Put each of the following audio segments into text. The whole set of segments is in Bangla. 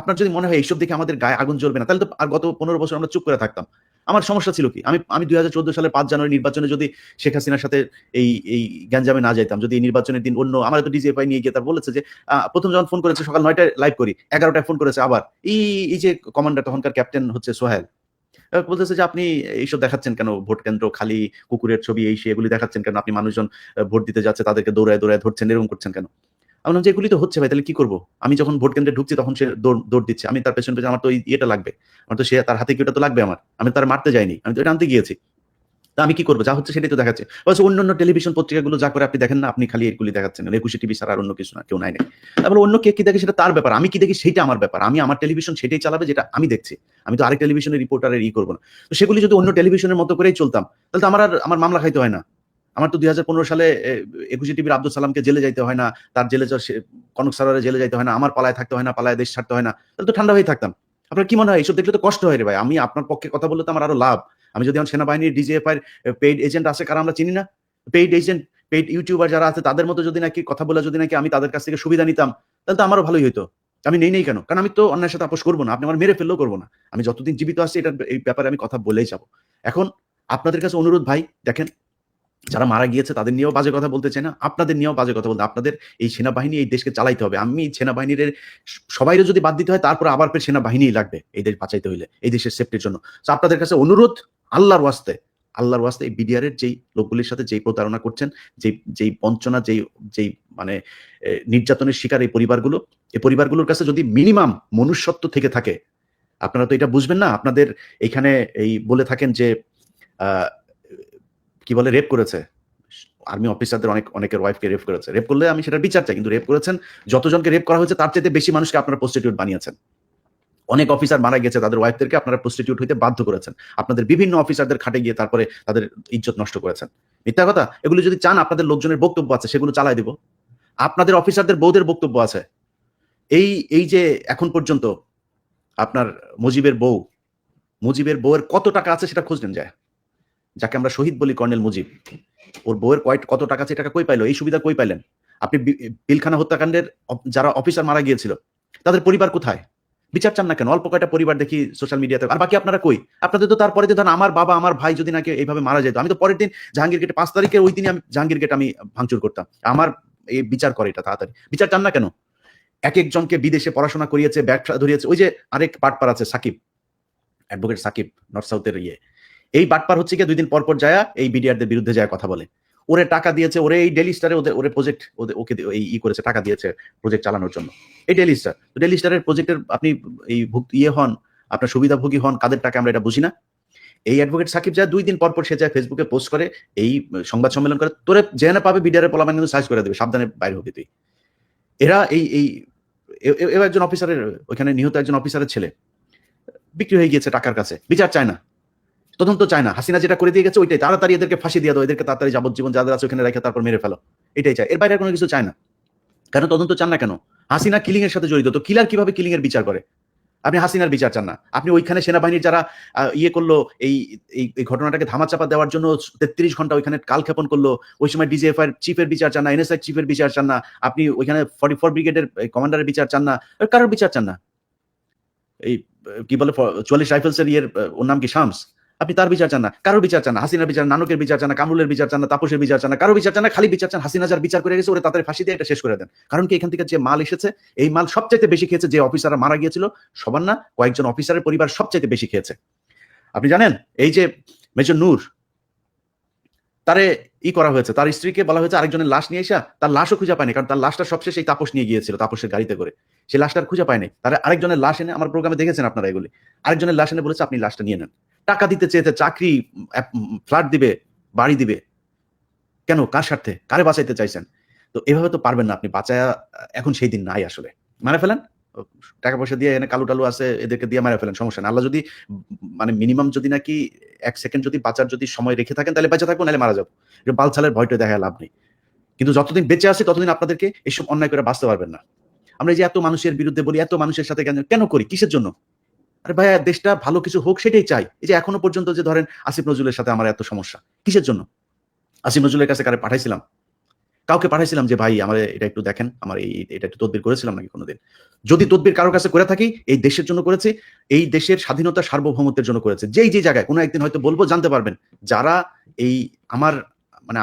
আপনার যদি মনে হয় এইসব দেখে আমাদের গায়ে আগুন জ্বলবে না, তাহলে তো আর গত 15 বছর আমরা চুপ করে থাকতাম। আমার সমস্যা ছিল কি? আমি 2014 সালের 5 জানুয়ারি নির্বাচনে যদি শেখ হাসিনার সাথে এই গ্যাঞ্জামে না যাইতাম, যদি এই নির্বাচনের দিন অন্য আমার তো ডিজিএফআই নিয়ে গিয়ে তার বলেছে যে প্রথম যখন ফোন করেছে সকাল 9টায় লাইভ করি, 11টায় ফোন করেছে আবার। এই যে কমান্ডার তখনকার ক্যাপ্টেন হচ্ছে সোহেল, বলতেছে যে আপনি এইসব দেখাচ্ছেন কেন? ভোট কেন্দ্র খালি, কুকুরের ছবি, এই সেই এগুলি দেখাচ্ছেন কেন? আপনি মানুষজন ভোট দিতে যাচ্ছে তাদেরকে দৌড়ায় দৌড়ায় ধরছেন, এরকম করছেন কেন? আমি বললাম যে এগুলি তো হচ্ছে ভাই, তাহলে কি করব? আমি যখন ভোট কেন্দ্রে ঢুকছি তখন সে দৌড় দিচ্ছে। আমি তার পেছনে পেছনে আমার তো ইয়েটা লাগবে। আমার তো সে তার হাতে কি ওটা তো লাগবে আমার। আমি তার মারতে যাইনি। আমি তো এটা আনতে গিয়েছি। তা আমি কি করব? যা হচ্ছে সেটাই তো দেখাচ্ছে। বলছে অন্যান্য টেলিভিশন পত্রিকাগুলো যা করে আপনি দেখেন না, আপনি খালি এগুলি দেখাচ্ছেন। 21 টিভি ছাড়া আর অন্য কিছু না। কেউ নাই নাই। তারপরে অন্য কে কি দেখে সেটা তার ব্যাপার। আমি কি দেখি সেইটা আমার ব্যাপার। আমি আমার টেলিভিশন সেটাই চালাবে যেটা আমি দেখছি। আমি তো আরেক টেলিভিশনের রিপোর্টারের করব না। তো সেগুলি যদি অন্য টেলিভিশনের মতো করেই চলতাম, তাহলে তো আমার মামলা খাইতে হয় না। আমার তো 2015 সালে 21 টিভির আব্দুল সালামকে জেলে যাইতে হয় না। তার জেলে কনক সারারে জেলে যাইতে হয় না। আমার পালায় থাকতে হয় না, পালায় দেশ ছাড়তে হয় না। তাহলে তো ঠান্ডা হয়ে থাকতাম। আপনার কি মনে হয় এসব দেখলে তো কষ্ট হয় রে ভাই। আমি আপনার পক্ষে কথা বললে তো আমার আরো লাভ। আমি যদি আমার সেনাবাহিনীর ডিজিএফআই পেইড এজেন্ট আছে কারা আমরা চিনি না? পেইড এজেন্ট, পেইড ইউটিউবার যারা আছে তাদের মতো যদি নাকি কথা বলে যদি নাকি আমি তাদের কাছ থেকে সুবিধা নিতাম, তাহলে তো আমারও ভালোই হইতো। আমি নেই কেন? কারণ আমি তো অন্যায়ের সাথে আপোস করব না। আপনি আমার মেরে ফেললেও করব না। আমি যতদিন জীবিত আছি এই ব্যাপারে আমি কথা বলেই যাব। এখন আপনাদের কাছে অনুরোধ ভাই, দেখেন যারা মারা গিয়েছে তাদের নিয়েও বাজে কথা বলতে চাই না। আপনাদের নিয়েও বাজে কথা বলতে, আপনাদের এই সেনাবাহিনী এই দেশকে চালাইতে হবে। আমি সেনাবাহিনীর সবাইরে যদি বাদ দিতে হয় তারপরে আবার ফের সেনাবাহিনীই লাগবে এই দেশ বাঁচাইতে হইলে, এই দেশের সেফটির জন্য। সো আপনাদের কাছে অনুরোধ, আল্লাহর ওয়াস্তে এই বিডিআর এর যেই লোকগুলির সাথে যেই প্রতারণা করছেন, যেই বঞ্চনা, যেই মানে নির্যাতনের শিকার এই পরিবারগুলোর কাছে যদি মিনিমাম মনুষ্যত্ব থেকে থাকে, আপনারা তো এটা বুঝবেন না। আপনাদের এইখানে এই বলে থাকেন যে কি বলে রেপ করেছে, আর্মি অফিসারদের অনেকের ওয়াইফকে রেপ করেছে। রেপ করলে আমি সেটার বিচার চাই, কিন্তু রেপ করেছেন যতজনকে রেপ করা হয়েছে তার চাইতে বেশি মানুষকে আপনারা প্রস্টিটিউট বানিয়েছেন। অনেক অফিসার মারা গেছে, তাদের ওয়াইফদেরকে আপনারা প্রস্টিটিউট হইতে বাধ্য করেছেন। আপনাদের বিভিন্ন অফিসারদের খাটে গিয়ে তারপরে তাদের ইজ্জত নষ্ট করেছেন। মিথ্যা কথা। এগুলো যদি চান, আপনাদের লোকজনের বক্তব্য আছে, সেগুলো চালাই দিব। আপনাদের অফিসারদের বউদের বক্তব্য আছে। এই যে এখন পর্যন্ত আপনার মুজিবের বউয়ের কত টাকা আছে সেটা খোঁজ নেন যায়, যাকে আমরা শহীদ বলি কর্নেল মুজিব, ওর বউয়ের কত টাকা আছে, টাকা কই পাইলো, এই সুবিধা কই পাইলেন আপনি? পিলখানা হত্যাকাণ্ডের যারা অফিসার মারা গিয়েছিল তাদের পরিবার কোথায়? বিচার চান না কেন? অল্প কয়টা পরিবার দেখি সোশ্যাল মিডিয়াতে, আর বাকি আপনারা কই? আপনাদের তো তারপরে যে ধরেন আমার বাবা আমার ভাই যদি নাকি এইভাবে মারা যেত, আমি তো পরের দিন জাহাঙ্গীর গেটে 5 তারিখে ওই দিনই আমি জাহাঙ্গীর গেট আমি ভাঙচুর করতাম। আমার এই বিচার করে এটা তাড়াতাড়ি। বিচার চান না কেন? এক একজনকে বিদেশে পড়াশোনা করিয়েছে, ব্যবসা ধরিয়েছে। ওই যে আরেক পাটপার আছে সাকিব, অ্যাডভোকেট সাকিব, নর্থ সাউথের এই বাটপার হচ্ছে কি 2 দিন পর যায়া এই বিডিআরদের বিরুদ্ধে যায় কথা বলে। ওরে টাকা দিয়েছে, ওরে এই ডেইলি স্টারে ওরে প্রজেক্ট ওকে করেছে, টাকা দিয়েছে প্রজেক্ট চালানোর জন্য। এই ডেইলি স্টারের প্রজেক্টের আপনি এই হন, আপনার সুবিধাভোগী হন, কাদের টাকা আমরা এটা বুঝি না? এই অ্যাডভোকেট সাকিব যায় 2 দিন পর সে যায় ফেসবুকে পোস্ট করে, এই সংবাদ সম্মেলন করে, তোরে যেখানে পাবে বিডিআরের পোলাপান কিন্তু সার্চ করে দেবে, সাবধানে বাইরে হবি তুই। এরা একজন অফিসারের, ওইখানে নিহত একজন অফিসারের ছেলে বিক্রি হয়ে গিয়েছে টাকার কাছে। বিচার চায় না, তদন্ত চায় না। হাসিনা যেটা করে দিয়ে গেছে ওইটাই, তাড়াতাড়ি এদেরকে ফাঁসি দিয়ে দাও, এদেরকে তাড়াতাড়ি যাবজ্জীবন যাদের আছে ওখানে রেখে তারপর মেরে ফেলো, এটাই চায়। এর বাইরে কোনো কিছু চায় না। কেন তদন্ত চান না কেন? হাসিনা কিলিং এর সাথে জড়িত, তো কিলার কিভাবে কিলিং এর বিচার করে? আপনি হাসিনার বিচার চান না। আপনি ওইখানে সেনাবাহিনীর যারা করলো এই ঘটনাটাকে ধামাচাপা দেওয়ার জন্য 33 ঘন্টা ওইখানে কালক্ষেপণ করলো, ওই সময় ডিজিএফআই চিফের বিচার চান না, এনএসআই চিফের বিচার চান না, আপনি ওইখানে 44 ব্রিগেডের কমান্ডারের বিচার চান না, কারোর বিচার চান না। এই কি বলে 44 রাইফেলসের ওর নাম কি শামস, আপনি তার বিচার চান না, কারোর বিচার চান না। হাসিনার বিচার, নানকের বিচার চান না, কামরুলের বিচার চান না, তাপসের বিচার চান না, কারো বিচার চান না। খালি বিচার চান হাসিনা যার বিচার করে গেছে ওরে তাড়াতাড়ি ফাঁসি দিয়ে এটা শেষ করে দেন। কারণ কি এখান থেকে যে মাল এসেছে, এই মাল সবচাইতে বেশি খেয়েছে যে অফিসাররা মারা গিয়েছিল, সবার না, কয়েকজন অফিসারের পরিবার সবচাইতে বেশি খেয়েছে। আপনি জানেন এই যে মেজর নূর, তারে করা হয়েছে, তার স্ত্রীকে বলা হয়েছে আরেকজনের লাশ নিয়ে এসে, তার লাশও খুঁজে পায়নি, কারণ তার লাশটা সবশেষে তাপস নিয়ে গিয়েছিল তাপসের গাড়িতে করে, সেই লাশটার খুঁজে পায়নি। তারা আরেকজনের লাশ এনে, আমার প্রোগ্রামে দেখেছেন আপনারা এগুলি, আরেকজনের লাশ এনে বলেছে আপনি লাশটা নিয়ে নেন। টাকা দিতে চেয়েছে, চাকরি, ফ্ল্যাট দিবে, বাড়ি দিবে। কেন? কার স্বার্থে? কারে বাঁচাইতে চাইছেন? তো এভাবে তো পারবেন না আপনি বাঁচায়া। এখন সেই দিন নাই আসলে। মারা ফেলেন, টাকা পয়সা দিয়ে এনে কালু টালু আছে এদেরকে দিয়ে মারা ফেলেন, সমস্যা না। আল্লাহ যদি মানে মিনিমাম যদি নাকি 1 সেকেন্ড যদি বাঁচার যদি সময় রেখে থাকেন তাহলে বেঁচে থাকবো, নাহলে মারা যাবো। বালছালের ভয়টা দেখা লাভ নেই। কিন্তু যতদিন বেঁচে আছি ততদিন আপনাদেরকে এইসব অন্যায় করে বাঁচতে পারবেন না। আমরা এই যে এত মানুষের বিরুদ্ধে বলি, এত মানুষের সাথে কেন করি, কিসের জন্য? আরে ভাইয়া, দেশটা ভালো কিছু হোক সেটাই চাই। এই যে এখনো পর্যন্ত যে ধরেন আসিফ নজরুলের সাথে আমার এত সমস্যা, কিসের জন্য? আসিফ নজরুলের কাছে কারে পাঠাইছিলাম? কাউকে পাঠাইছিলাম যে ভাই আমার এটা একটু দেখেন, আমার এটা একটু তদবির করেছিলাম নাকি কোনোদিন। যদি তদবির কারোর কাছে করে থাকি, এই দেশের জন্য করেছি, এই দেশের স্বাধীনতা সার্বভৌমত্বের জন্য করেছে। যে জায়গায় কোনো একদিন হয়তো বলবো, জানতে পারবেন যারা এই আমার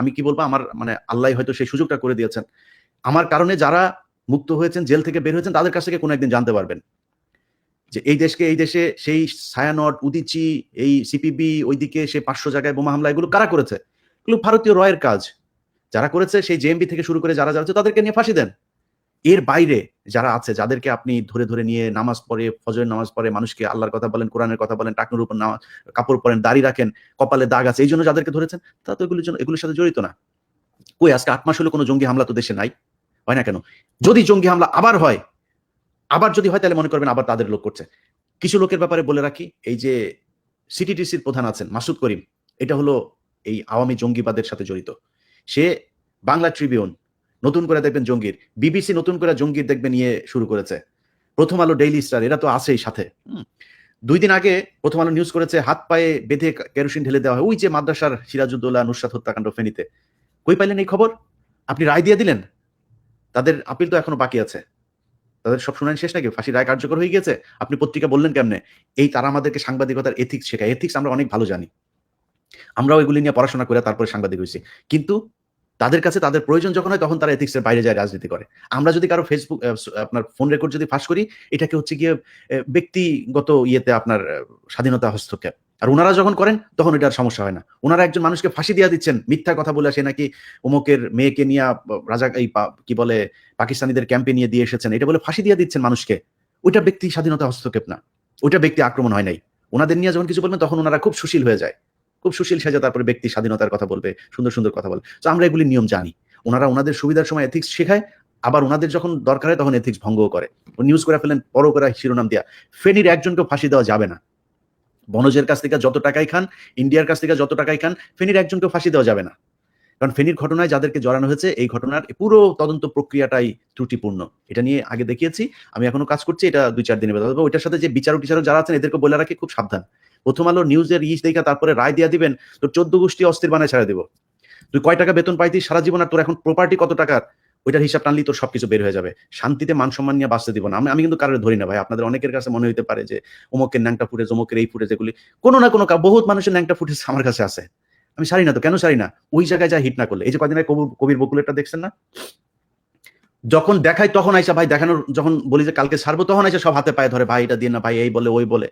আমি কি বলবো, আমার আল্লাহ হয়তো সেই সুযোগটা করে দিয়েছেন, আমার কারণে যারা মুক্ত হয়েছেন, জেল থেকে বের হয়েছেন, তাদের কাছ থেকে কোনো একদিন জানতে পারবেন যে এই দেশে সেই ছায়ানট, উদিচি, এই সিপিবি, ওইদিকে সে 500 জায়গায় বোমা হামলা, এগুলো কারা করেছে? এগুলো ভারতীয় রয়ের কাজ। যারা করেছে সেই জেএমবি থেকে শুরু করে যারা আছে তাদেরকে নিয়ে ফাঁসি দেন। এর বাইরে যারা আছে, যাদেরকে আপনি ধরে নিয়ে নামাজ পড়ে, ফজরের নামাজ পড়ে, মানুষকে আল্লাহর কথা বলেন, কোরআনের কথা বলেন, টাকনুর উপর কাপড় পরেন, দাড়ি রাখেন, কপালে দাগ আছে, এই জন্য যাদেরকে ধরেছেন, তারা তো এগুলোর সাথে জড়িত না। কই আজকে 8 মাস হলো কোনো জঙ্গি হামলা তো দেশে নাই, হয় না কেন? যদি জঙ্গি হামলা আবার হয়, যদি হয়, তাহলে মনে করবেন আবার তাদের লোক করছে। কিছু লোকের ব্যাপারে বলে রাখি, এই যে সিটিটিসির প্রধান আছেন মাসুদ করিম, এটা হলো এই আওয়ামী জঙ্গিবাদের সাথে জড়িত। সে বাংলা ট্রিবিউন নতুন করে দেখবেন জঙ্গির, বিবিসি নতুন করে জঙ্গির দেখবেন নিয়ে শুরু করেছে, প্রথম আলো, ডেইলি স্টার, এরা তো আছেই সাথে। 2 দিন আগে প্রথম আলো নিউজ করেছে হাত পায়ে বেঁধে কেরোসিন ঢেলে দেওয়া হয় ওই যে মাদ্রাসার সিরাজউদ্দৌলা নুসরাত হত্যাকাণ্ড ফেনীতে। কই পাইলেন এই খবর? আপনি রায় দিয়ে দিলেন, তাদের আপিল তো এখনো বাকি আছে, তাদের সব শুনানি শেষ নাকি? ফাঁসির রায় কার্যকর হয়ে গেছে? আপনি পত্রিকা বললেন কেমনে? তারা আমাদেরকে সাংবাদিকতার এথিক্স শেখায়। এথিক্স আমরা অনেক ভালো জানি, আমরাও এগুলি নিয়ে পড়াশোনা করে তারপরে সাংবাদিক হয়েছি। কিন্তু তাদের কাছে তাদের প্রয়োজন যখন হয়, তখন তারা এথিক্সের বাইরে যায়, রাজনীতি করে। আমরা যদি কারো ফেসবুক আপনার ফোন রেকর্ড যদি ফাঁস করি, এটাকে হচ্ছে গিয়ে ব্যক্তিগত ইয়েতে আপনার স্বাধীনতা হস্তক্ষেপ। আর উনারা যখন করেন তখন এটার সমস্যা হয় না। উনারা একজন মানুষকে ফাঁসি দিয়ে দিচ্ছেন মিথ্যা কথা বলে, সে নাকি অমুকের মেয়েকে নিয়ে রাজা কি বলে পাকিস্তানিদের ক্যাম্পে নিয়ে দিয়ে এসেছেন, এটা বলে ফাঁসি দিয়ে দিচ্ছেন মানুষকে। ওইটা ব্যক্তি স্বাধীনতা হস্তক্ষেপ না, ওইটা ব্যক্তি আক্রমণ হয় নাই। ওনাদের নিয়ে যখন কিছু বলবেন, তখন ওনারা খুব সুশীল হয়ে যায়, খুব সুশীল সেজে তারপরে ব্যক্তি স্বাধীনতার কথা বলবে, সুন্দর কথা বলবে। তো আমরা এগুলি নিয়ম জানি। ওনারা ওনাদের সুবিধার সময় এথিক্স শেখায়, আবার ওনাদের যখন দরকার হয় তখন এথিক্স ভঙ্গও করে। নিউজ করে ফেলেন বড় করে শিরোনাম দিয়া, ফেনীর একজনকেও ফাঁসি দেওয়া যাবে না। বনজের কাছ থেকে যত টাকাই খান, ইন্ডিয়ার কাছ থেকে যত টাকাই খান, ফেনীর একজনকেও ফাঁসি দেওয়া যাবে না। কারণ ফেনীর ঘটনায় যাদেরকে জড়ানো হয়েছে, এই ঘটনার পুরো তদন্ত প্রক্রিয়াটাই ত্রুটিপূর্ণ। এটা নিয়ে আগে দেখিয়েছি, আমি এখনো কাজ করছি, এটা 2-4 দিনে বের হবে। ওইটার সাথে যে বিচারক যারা আছেন, এদেরকে বলে রাখি খুব সাবধান। প্রথম আলো নিউজের দেখা তারপরে রায় দিয়া দিবেন, তোর 14 গোষ্ঠী অস্থির বানায় ছেড়ে দিব। তুই কয় টাকা বেতন পাইতিস সারা জীবন, আর তোর এখন প্রপার্টি কত টাকার, ওইটার হিসাব টানলি তোর সবকিছু বের হয়ে যাবে। শান্তিতে মান সম্মান নিয়ে বাঁচতে দিব না। আমি কিন্তু কারোর ধরি না ভাই। আপনাদের অনেকের কাছে মনে হইতে পারে যে অমুকের ন্যাংটা ফুটেজ, অমুকের এই ফুটেজ, এগুলি কোনো না কোনো বহুত মানুষের ন্যাংটা ফুটেজ আমার কাছে আছে। আমি সারি না তো, কেন সারি না? ওই জায়গায় যা হিট না করলে। এই যে কদিন আগে কবির বকুলেরটা দেখছেন না? যখন দেখাই তখন আইসা ভাই দেখানোর, যখন বলি যে কালকে ছাড়বো, তখন আইসা সব হাতে পায়ে ধরে, ভাই এটা দিয়ে না, ভাই এই বলে ওই বলে।